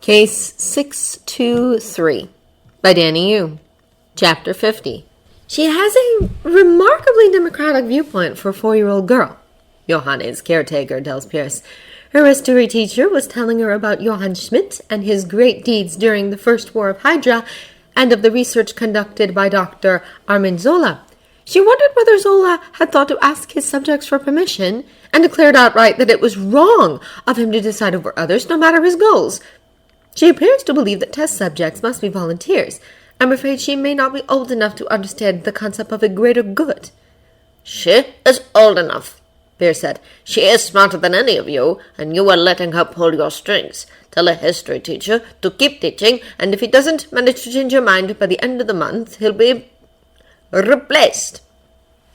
Case 623 by Danny Yu. Chapter 50. She has a remarkably democratic viewpoint for a 4-year-old girl, Johanna's caretaker tells Pierce. Her history teacher was telling her about Johann Schmidt and his great deeds during the First War of Hydra and of the research conducted by Dr. Armin Zola. She wondered whether Zola had thought to ask his subjects for permission and declared outright that it was wrong of him to decide over others, no matter his goals. She appears to believe that test subjects must be volunteers. I'm afraid she may not be old enough to understand the concept of a greater good. She is old enough, Pierce said. She is smarter than any of you, and you are letting her pull your strings. Tell a history teacher to keep teaching, and if he doesn't manage to change your mind by the end of the month, he'll be replaced.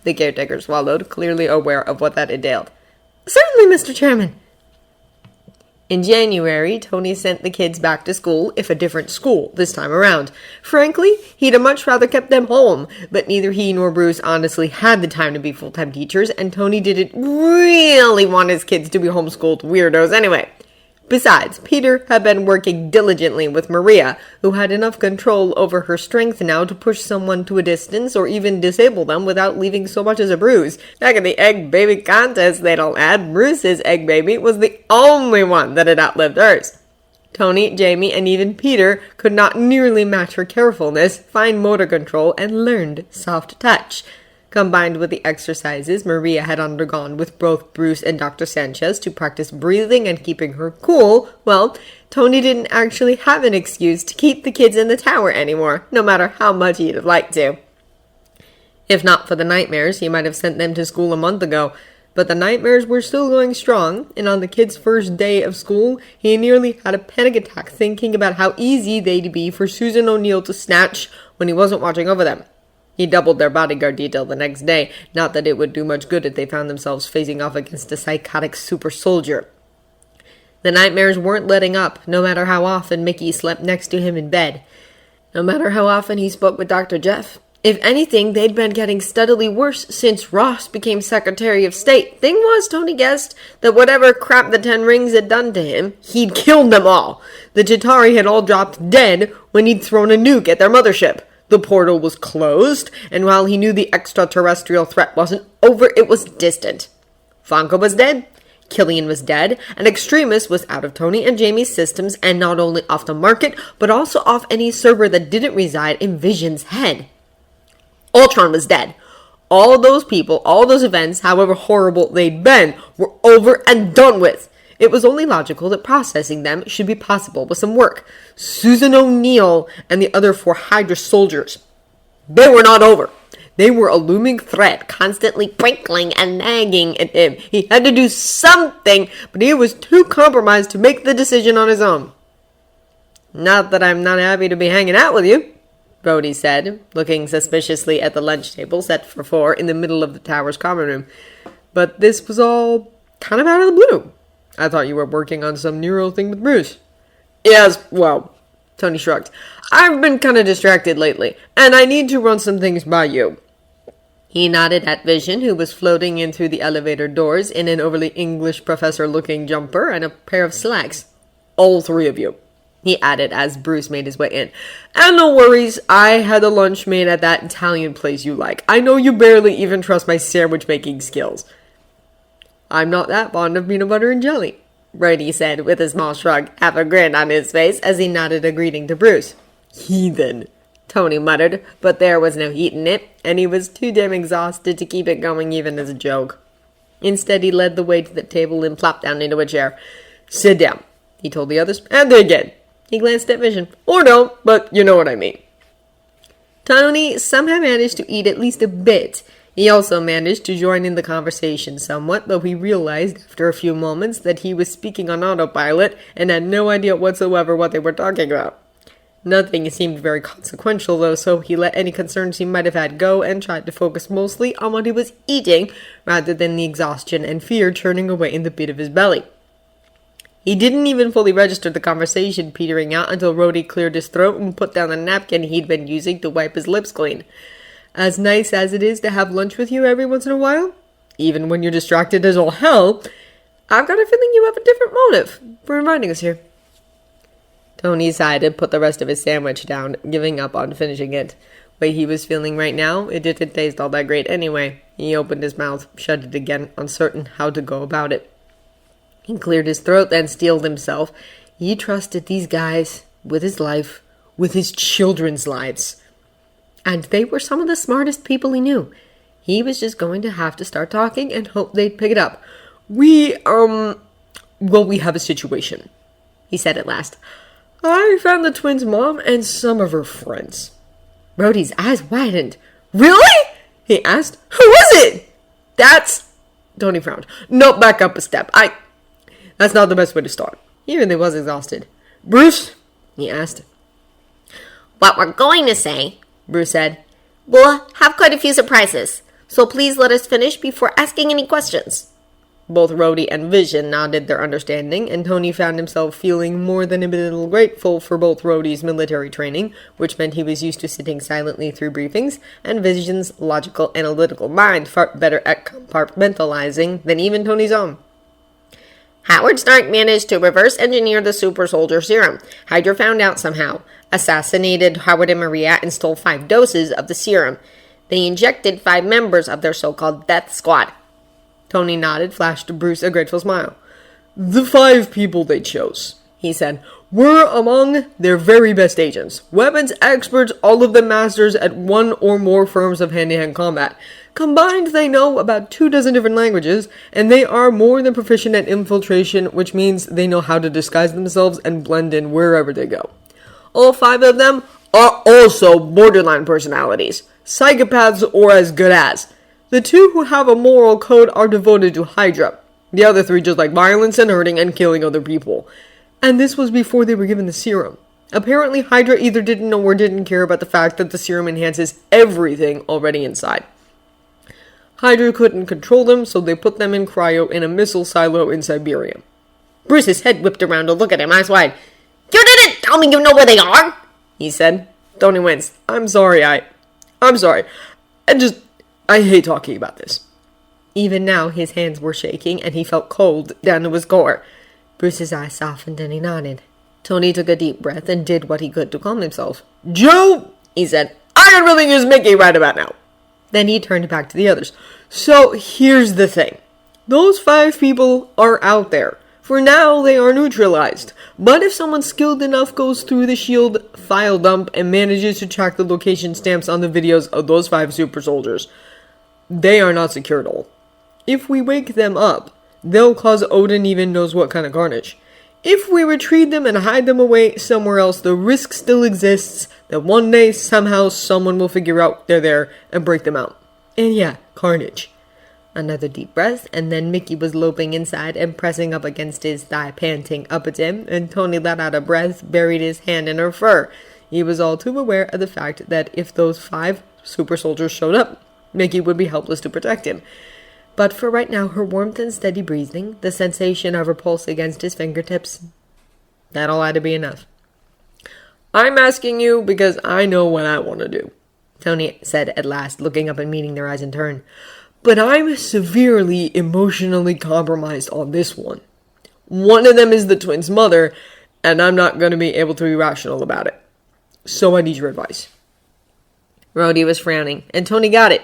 The caretaker swallowed, clearly aware of what that entailed. Certainly, Mr. Chairman. In January, Tony sent the kids back to school, if a different school this time around. Frankly, he'd have much rather kept them home, but neither he nor Bruce honestly had the time to be full-time teachers, and Tony didn't really want his kids to be homeschooled weirdos anyway. Besides, Peter had been working diligently with Maria, who had enough control over her strength now to push someone to a distance or even disable them without leaving so much as a bruise. Back in the egg baby contest, they don't add, Bruce's egg baby was the only one that had outlived hers. Tony, Jamie, and even Peter could not nearly match her carefulness, fine motor control, and learned soft touch. Combined with the exercises Maria had undergone with both Bruce and Dr. Sanchez to practice breathing and keeping her cool, well, Tony didn't actually have an excuse to keep the kids in the tower anymore, no matter how much he'd have liked to. If not for the nightmares, he might have sent them to school a month ago, but the nightmares were still going strong, and on the kids' first day of school, he nearly had a panic attack thinking about how easy they'd be for Susan O'Neill to snatch when he wasn't watching over them. He doubled their bodyguard detail the next day, not that it would do much good if they found themselves facing off against a psychotic super soldier. The nightmares weren't letting up, no matter how often Mickey slept next to him in bed. No matter how often he spoke with Dr. Jeff. If anything, they'd been getting steadily worse since Ross became Secretary of State. Thing was, Tony guessed that whatever crap the Ten Rings had done to him, he'd killed them all. The Chitauri had all dropped dead when he'd thrown a nuke at their mothership. The portal was closed, and while he knew the extraterrestrial threat wasn't over, it was distant. Fonka was dead, Killian was dead, and Extremis was out of Tony and Jamie's systems, and not only off the market, but also off any server that didn't reside in Vision's head. Ultron was dead. All those people, all those events, however horrible they'd been, were over and done with. It was only logical that processing them should be possible with some work. Susan O'Neill and the other 4 Hydra soldiers. They were not over. They were a looming threat, constantly prickling and nagging at him. He had to do something, but he was too compromised to make the decision on his own. Not that I'm not happy to be hanging out with you, Brody said, looking suspiciously at the lunch table set for 4 in the middle of the tower's common room. But this was all kind of out of the blue. I thought you were working on some neural thing with Bruce. Yes, well, Tony shrugged. I've been kind of distracted lately, and I need to run some things by you. He nodded at Vision, who was floating in through the elevator doors in an overly English professor-looking jumper and a pair of slacks. All 3 of you, he added as Bruce made his way in. And no worries, I had a lunch made at that Italian place you like. I know you barely even trust my sandwich-making skills. I'm not that fond of peanut butter and jelly, Brady said with a small shrug, half a grin on his face as he nodded a greeting to Bruce. Heathen, Tony muttered, but there was no heat in it, and he was too damn exhausted to keep it going even as a joke. Instead, he led the way to the table and plopped down into a chair. Sit down, he told the others, and they again. He glanced at Vision. Or don't, but you know what I mean. Tony somehow managed to eat at least a bit. He also managed to join in the conversation somewhat, though he realized after a few moments that he was speaking on autopilot and had no idea whatsoever what they were talking about. Nothing seemed very consequential, though, so he let any concerns he might have had go and tried to focus mostly on what he was eating rather than the exhaustion and fear churning away in the pit of his belly. He didn't even fully register the conversation petering out until Rhodey cleared his throat and put down the napkin he'd been using to wipe his lips clean. As nice as it is to have lunch with you every once in a while, even when you're distracted as all hell, I've got a feeling you have a different motive for inviting us here. Tony sighed and put the rest of his sandwich down, giving up on finishing it. Way he was feeling right now, it didn't taste all that great anyway. He opened his mouth, shut it again, uncertain how to go about it. He cleared his throat, then steeled himself. He trusted these guys with his life, with his children's lives. And they were some of the smartest people he knew. He was just going to have to start talking and hope they'd pick it up. We have a situation, he said at last. I found the twins' mom and some of her friends. Rhodey's eyes widened. Really? He asked. Who was it? Tony frowned. No, back up a step. That's not the best way to start. He really was exhausted. Bruce? He asked. What we're going to say, Bruce said, we'll have quite a few surprises, so please let us finish before asking any questions. Both Rhodey and Vision nodded their understanding, and Tony found himself feeling more than a little grateful for both Rhodey's military training, which meant he was used to sitting silently through briefings, and Vision's logical, analytical mind far better at compartmentalizing than even Tony's own. Howard Stark managed to reverse engineer the super soldier serum. Hydra found out somehow, assassinated Howard and Maria, and stole 5 doses of the serum. They injected 5 members of their so-called death squad. Tony nodded, flashed Bruce a grateful smile. The 5 people they chose, he said, were among their very best agents. Weapons experts, all of them masters at 1 or more firms of hand-to-hand combat. Combined, they know about 24 different languages, and they are more than proficient at infiltration, which means they know how to disguise themselves and blend in wherever they go. All 5 of them are also borderline personalities, psychopaths or as good as. The 2 who have a moral code are devoted to Hydra. The other 3 just like violence and hurting and killing other people. And this was before they were given the serum. Apparently, Hydra either didn't know or didn't care about the fact that the serum enhances everything already inside. Hydra couldn't control them, so they put them in cryo in a missile silo in Siberia. Bruce's head whipped around to look at him, eyes wide. You didn't tell me you know where they are, he said. Tony winced. I'm sorry. I hate talking about this. Even now, his hands were shaking, and he felt cold down to his core. Bruce's eyes softened, and he nodded. Tony took a deep breath and did what he could to calm himself. Joe, he said, I can really use Mickey right about now. Then he turned back to the others. So, here's the thing. Those 5 people are out there. For now, they are neutralized. But if someone skilled enough goes through the SHIELD file dump and manages to track the location stamps on the videos of those 5 super soldiers, they are not secure at all. If we wake them up, they'll cause Odin even knows what kind of carnage. If we retrieve them and hide them away somewhere else, the risk still exists that one day, somehow, someone will figure out they're there and break them out. And yeah, carnage. Another deep breath, and then Mickey was loping inside and pressing up against his thigh, panting up at him, and Tony let out a breath, buried his hand in her fur. He was all too aware of the fact that if those 5 super soldiers showed up, Mickey would be helpless to protect him. But for right now, her warmth and steady breathing, the sensation of her pulse against his fingertips, that all had to be enough. I'm asking you because I know what I want to do, Tony said at last, looking up and meeting their eyes in turn. But I'm severely emotionally compromised on this one. One of them is the twins' mother, and I'm not going to be able to be rational about it. So I need your advice. Rhodey was frowning, and Tony got it.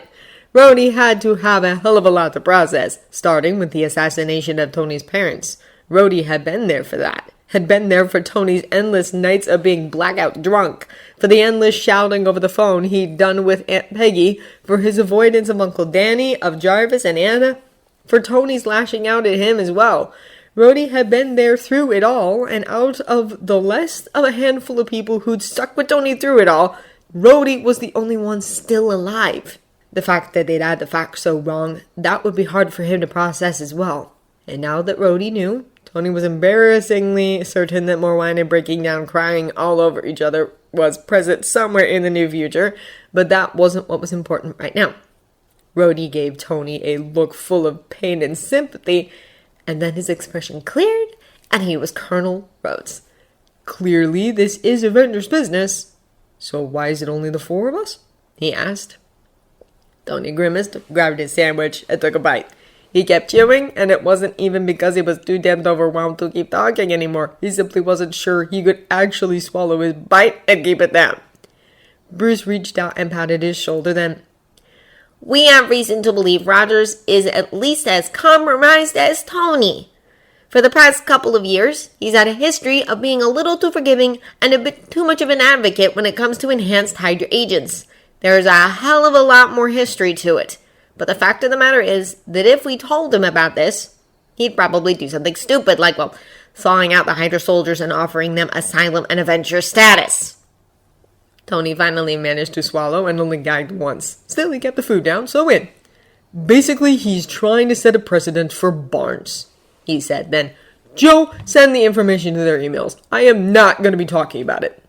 Rhodey had to have a hell of a lot to process, starting with the assassination of Tony's parents. Rhodey had been there for that. Had been there for Tony's endless nights of being blackout drunk, for the endless shouting over the phone he'd done with Aunt Peggy, for his avoidance of Uncle Danny, of Jarvis and Anna, for Tony's lashing out at him as well. Rhodey had been there through it all, and out of the less of a handful of people who'd stuck with Tony through it all, Rhodey was the only one still alive. The fact that they'd had the facts so wrong, that would be hard for him to process as well. And now that Rhodey knew, Tony was embarrassingly certain that Morwine and breaking down crying all over each other was present somewhere in the near future, but that wasn't what was important right now. Rhodey gave Tony a look full of pain and sympathy, and then his expression cleared, and he was Colonel Rhodes. Clearly, this is Avengers business. So why is it only the 4 of us? He asked. Tony grimaced, grabbed his sandwich, and took a bite. He kept chewing, and it wasn't even because he was too damned overwhelmed to keep talking anymore. He simply wasn't sure he could actually swallow his bite and keep it down. Bruce reached out and patted his shoulder then. We have reason to believe Rogers is at least as compromised as Tony. For the past couple of years, he's had a history of being a little too forgiving and a bit too much of an advocate when it comes to enhanced Hydra agents. There's a hell of a lot more history to it. But the fact of the matter is that if we told him about this, he'd probably do something stupid like, thawing out the Hydra soldiers and offering them asylum and adventure status. Tony finally managed to swallow and only gagged once. Still, he kept the food down, so in. Basically, he's trying to set a precedent for Barnes, he said. Then, Joe, send the information to their emails. I am not going to be talking about it.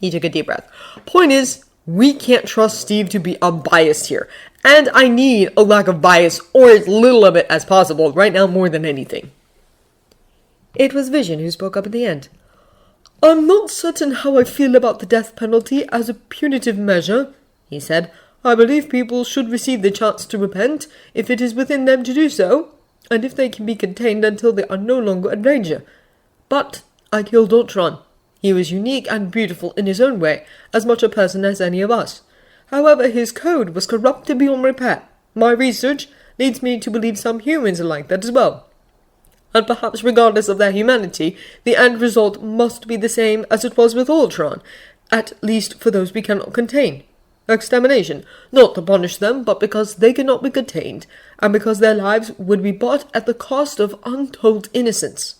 He took a deep breath. Point is, we can't trust Steve to be unbiased here. And I need a lack of bias, or as little of it as possible, right now more than anything. It was Vision who spoke up at the end. I'm not certain how I feel about the death penalty as a punitive measure, he said. I believe people should receive the chance to repent if it is within them to do so, and if they can be contained until they are no longer a danger. But I killed Ultron. He was unique and beautiful in his own way, as much a person as any of us. However, his code was corrupted beyond repair. My research leads me to believe some humans are like that as well. And perhaps regardless of their humanity, the end result must be the same as it was with Ultron, at least for those we cannot contain. Extermination, not to punish them, but because they cannot be contained, and because their lives would be bought at the cost of untold innocence.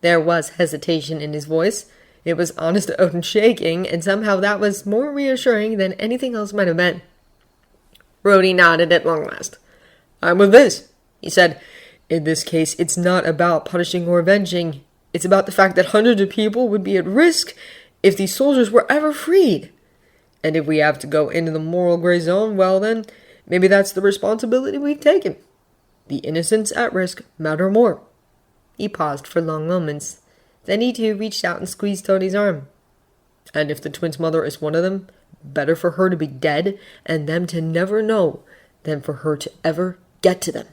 There was hesitation in his voice. It was honest and shaking, and somehow that was more reassuring than anything else might have been. Rhodey nodded at long last. I'm with Viz, he said. In this case, it's not about punishing or avenging. It's about the fact that hundreds of people would be at risk if these soldiers were ever freed. And if we have to go into the moral gray zone, well then, maybe that's the responsibility we've taken. The innocents at risk matter more. He paused for long moments. Then he too reached out and squeezed Tony's arm. And if the twins' mother is one of them, better for her to be dead and them to never know than for her to ever get to them.